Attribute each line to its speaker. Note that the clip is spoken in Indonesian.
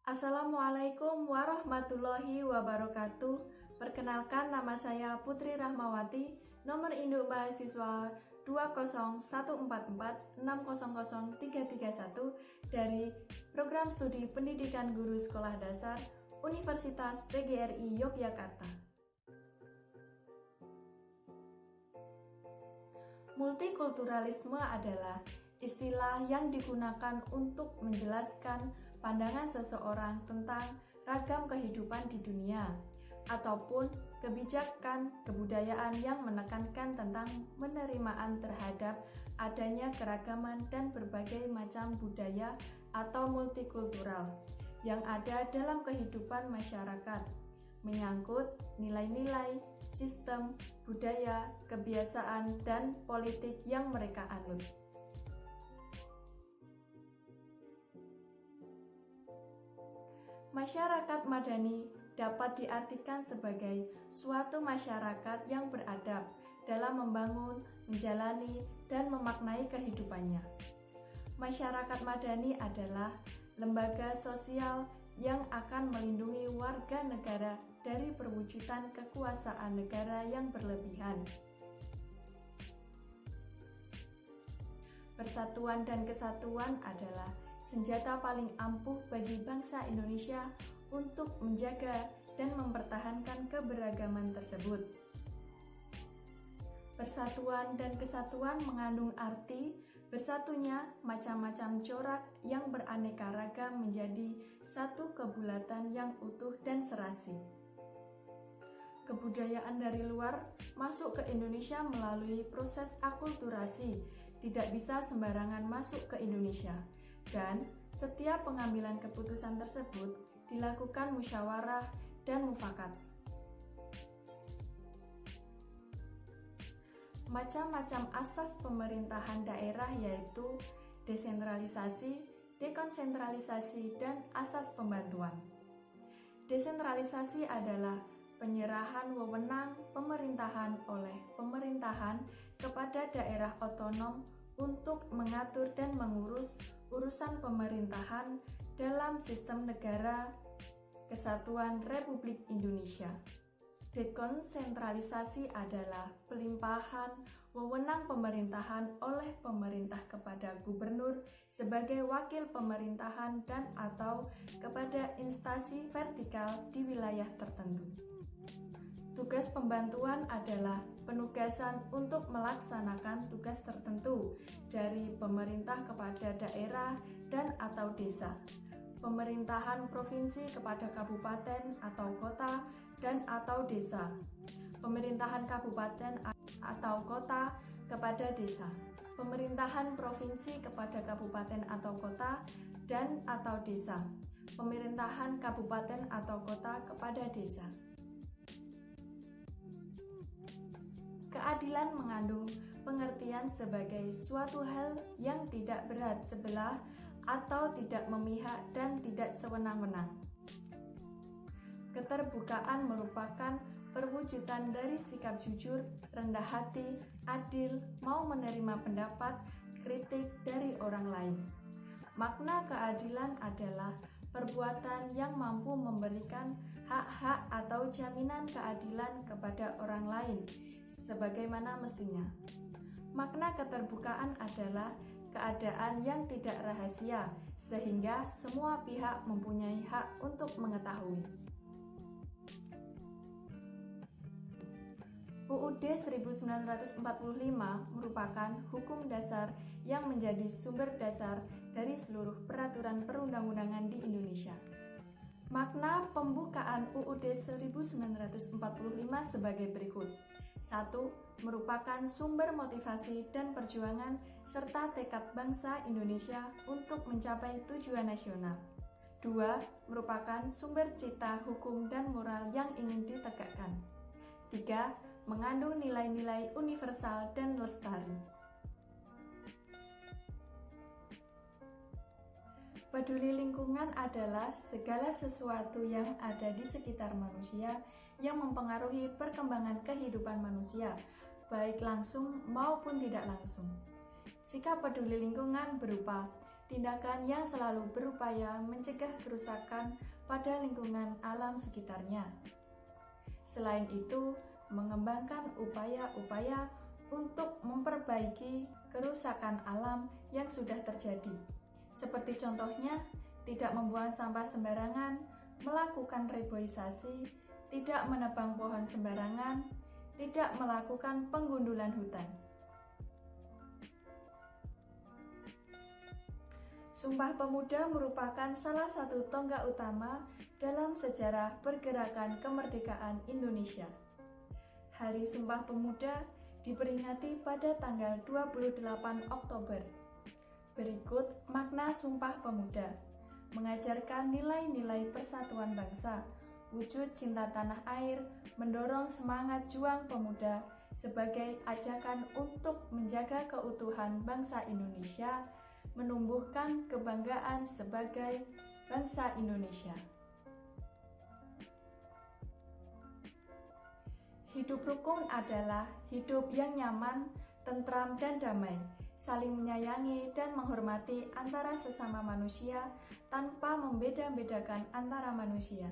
Speaker 1: Assalamualaikum warahmatullahi wabarakatuh. Perkenalkan, nama saya Putri Rahmawati, nomor induk mahasiswa 20144600331 dari Program Studi Pendidikan Guru Sekolah Dasar Universitas PGRI Yogyakarta. Multikulturalisme adalah istilah yang digunakan untuk menjelaskan pandangan seseorang tentang ragam kehidupan di dunia, ataupun kebijakan kebudayaan yang menekankan tentang penerimaan terhadap adanya keragaman dan berbagai macam budaya atau multikultural yang ada dalam kehidupan masyarakat, menyangkut nilai-nilai, sistem, budaya, kebiasaan, dan politik yang mereka anut. Masyarakat madani dapat diartikan sebagai suatu masyarakat yang beradab dalam membangun, menjalani, dan memaknai kehidupannya. Masyarakat madani adalah lembaga sosial yang akan melindungi warga negara dari perwujudan kekuasaan negara yang berlebihan. Persatuan dan kesatuan adalah senjata paling ampuh bagi bangsa Indonesia untuk menjaga dan mempertahankan keberagaman tersebut. Persatuan dan kesatuan mengandung arti bersatunya macam-macam corak yang beraneka ragam menjadi satu kebulatan yang utuh dan serasi. Kebudayaan dari luar masuk ke Indonesia melalui proses akulturasi, tidak bisa sembarangan masuk ke Indonesia. Dan setiap pengambilan keputusan tersebut dilakukan musyawarah dan mufakat. Macam-macam asas pemerintahan daerah yaitu desentralisasi, dekonsentralisasi, dan asas pembantuan. Desentralisasi adalah penyerahan wewenang pemerintahan oleh pemerintahan kepada daerah otonom untuk mengatur dan mengurus urusan pemerintahan dalam sistem negara kesatuan Republik Indonesia. Dekonsentralisasi adalah pelimpahan wewenang pemerintahan oleh pemerintah kepada gubernur sebagai wakil pemerintahan dan atau kepada instansi vertikal di wilayah tertentu. Tugas pembantuan adalah penugasan untuk melaksanakan tugas tertentu dari pemerintah kepada daerah dan atau desa, pemerintahan provinsi kepada kabupaten atau kota dan atau desa, pemerintahan kabupaten atau kota kepada desa, pemerintahan provinsi kepada kabupaten atau kota dan atau desa, pemerintahan kabupaten atau kota kepada desa. Keadilan mengandung pengertian sebagai suatu hal yang tidak berat sebelah atau tidak memihak dan tidak sewenang-wenang. Keterbukaan merupakan perwujudan dari sikap jujur, rendah hati, adil, mau menerima pendapat, kritik dari orang lain. Makna keadilan adalah perbuatan yang mampu memberikan hak-hak atau jaminan keadilan kepada orang lain sebagaimana mestinya. Makna keterbukaan adalah keadaan yang tidak rahasia sehingga semua pihak mempunyai hak untuk mengetahui. UUD 1945 merupakan hukum dasar yang menjadi sumber dasar dari seluruh peraturan perundang-undangan di Indonesia. Makna pembukaan UUD 1945 sebagai berikut. 1. Merupakan sumber motivasi dan perjuangan serta tekad bangsa Indonesia untuk mencapai tujuan nasional. 2. Merupakan sumber cita, hukum, dan moral yang ingin ditegakkan. 3. Mengandung nilai-nilai universal dan lestari. Peduli lingkungan adalah segala sesuatu yang ada di sekitar manusia yang mempengaruhi perkembangan kehidupan manusia, baik langsung maupun tidak langsung. Sikap peduli lingkungan berupa tindakan yang selalu berupaya mencegah kerusakan pada lingkungan alam sekitarnya. Selain itu, mengembangkan upaya-upaya untuk memperbaiki kerusakan alam yang sudah terjadi. Seperti contohnya, tidak membuang sampah sembarangan, melakukan reboisasi, tidak menebang pohon sembarangan, tidak melakukan penggundulan hutan. Sumpah Pemuda merupakan salah satu tonggak utama dalam sejarah pergerakan kemerdekaan Indonesia. Hari Sumpah Pemuda diperingati pada tanggal 28 Oktober. Berikut makna Sumpah Pemuda: mengajarkan nilai-nilai persatuan bangsa, wujud cinta tanah air, mendorong semangat juang pemuda sebagai ajakan untuk menjaga keutuhan bangsa Indonesia, menumbuhkan kebanggaan sebagai bangsa Indonesia. Hidup rukun adalah hidup yang nyaman, tentram, dan damai, saling menyayangi dan menghormati antara sesama manusia tanpa membeda-bedakan antara manusia.